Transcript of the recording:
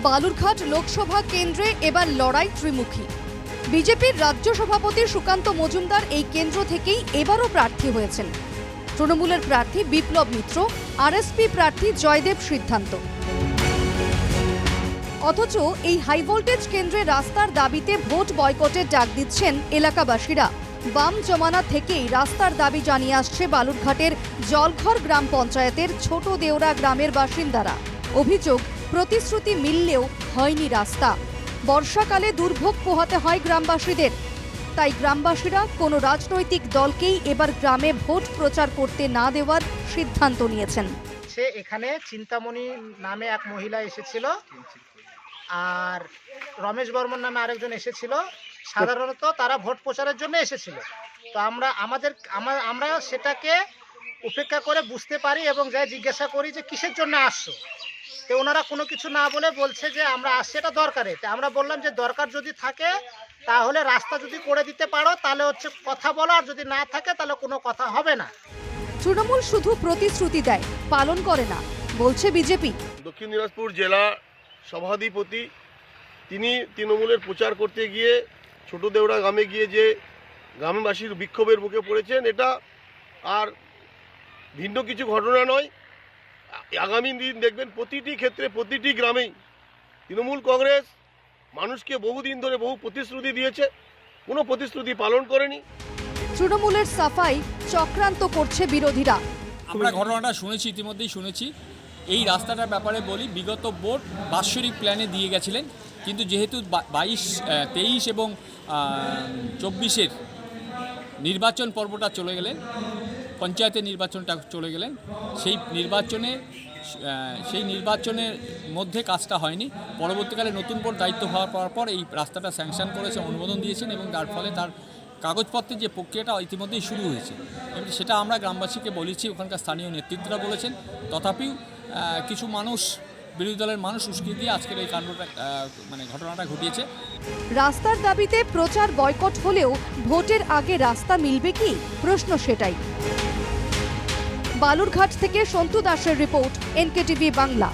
বালুরঘাট লোকসভা কেন্দ্রে এবার লড়াই ত্রিমুখী। বিজেপির রাজ্য সভাপতি সুকান্ত মজুমদার এই কেন্দ্র থেকেই এবারও প্রার্থী হয়েছেন। তৃণমূলের প্রার্থী বিপ্লব মিত্র, আরএসপি প্রার্থী জয়দেব সিদ্ধান্ত। অথচ এই হাই ভোল্টেজ কেন্দ্রে রাস্তার দাবিতে ভোট বয়কটের ডাক দিচ্ছেন এলাকাবাসীরা। বাম জমানা থেকেই রাস্তার দাবি জানিয়ে আসছে বালুরঘাটের জলঘর গ্রাম পঞ্চায়েতের ছোট দেওরা গ্রামের বাসিন্দারা। অভিযোগ, প্রতিশ্রুতি মিললেও হয়নি রাস্তা। বর্ষাকালে দুর্ভোগ পোহাতে হয় গ্রামবাসীদের। তাই গ্রামবাসীরা কোনো রাজনৈতিক দলকেই এবার গ্রামে ভোট প্রচার করতে না দেওয়ার সিদ্ধান্ত নিয়েছেন। এখানে চিন্তামণি নামে এক মহিলা এসেছিল আর রমেশ বর্মন নামে আরেকজন এসেছিল। সাধারণত তারা ভোট প্রচারের জন্য এসেছিল। তো আমরা সেটাকে উপেক্ষা করে বুঝতে পারি এবং যাই জিজ্ঞাসা করি যে কিসের জন্য আসছো। তো ওনারা কোনো কিছু না বলে বলছে যে আমরা আসছি এটা দরকারে। তো আমরা বললাম যে দরকার যদি থাকে তাহলে রাস্তা যদি করে দিতে পারো তাহলে হচ্ছে কথা বলো, আর যদি না থাকে তাহলে কোনো কথা হবে না। তৃণমূল শুধু প্রতিশ্রুতি দেয়, পালন করে না বলছে বিজেপি। দক্ষিণ দিনাজপুর জেলা সভাধিপতি তিনি তৃণমূলের প্রচার করতে গিয়ে ছোট দেওড়া গ্রামে গিয়ে যে গ্রামবাসীর বিক্ষোভের মুখে পড়েছেন, এটা আর ভিন্ন কিছু ঘটনা নয়। আগামী দিন দেখবেন প্রতিটি ক্ষেত্রে প্রতিটি গ্রামেই তৃণমূল কংগ্রেস মানুষকে বহুদিন ধরে বহু প্রতিশ্রুতি দিয়েছে, কোনো প্রতিশ্রুতি পালন করেনি। তৃণমূলের সাফাই চক্রান্ত করছে বিরোধীরা। আমরা ঘটনাটা শুনেছি, ইতিমধ্যেই শুনেছি। এই রাস্তাটার ব্যাপারে বলি, বিগত বোর্ড বাৎসরিক প্ল্যানে দিয়ে গেছিলেন, কিন্তু যেহেতু 22, 23 এবং 24-এর নির্বাচন পর্বটা চলে গেলেন, পঞ্চায়েতের নির্বাচনটা চলে গেলেন, সেই নির্বাচনের মধ্যে কাজটা হয়নি। পরবর্তীকালে নতুন বোর্ড দায়িত্ব হওয়ার পর এই রাস্তাটা স্যাংশন করেছে, অনুমোদন দিয়েছেন এবং তার ফলে তার কাগজপত্রের যে প্রক্রিয়াটা ইতিমধ্যেই শুরু হয়েছে। এবং সেটা আমরা গ্রামবাসীকে বলেছি, ওখানকার স্থানীয় নেতৃত্বরা বলেছেন। তথাপিও কিছু মানুষ, বিরোধী দলের মানুষ উস্কে দিয়ে আজকের এই কাণ্ডটা ঘটনাটা ঘটিয়েছে। রাস্তার দাবিতে প্রচার বয়কট হলেও ভোটের আগে রাস্তা মিলবে কি, প্রশ্ন সেটাই। বালুরঘাট থেকে সন্তু দাসের রিপোর্ট, NKTV বাংলা।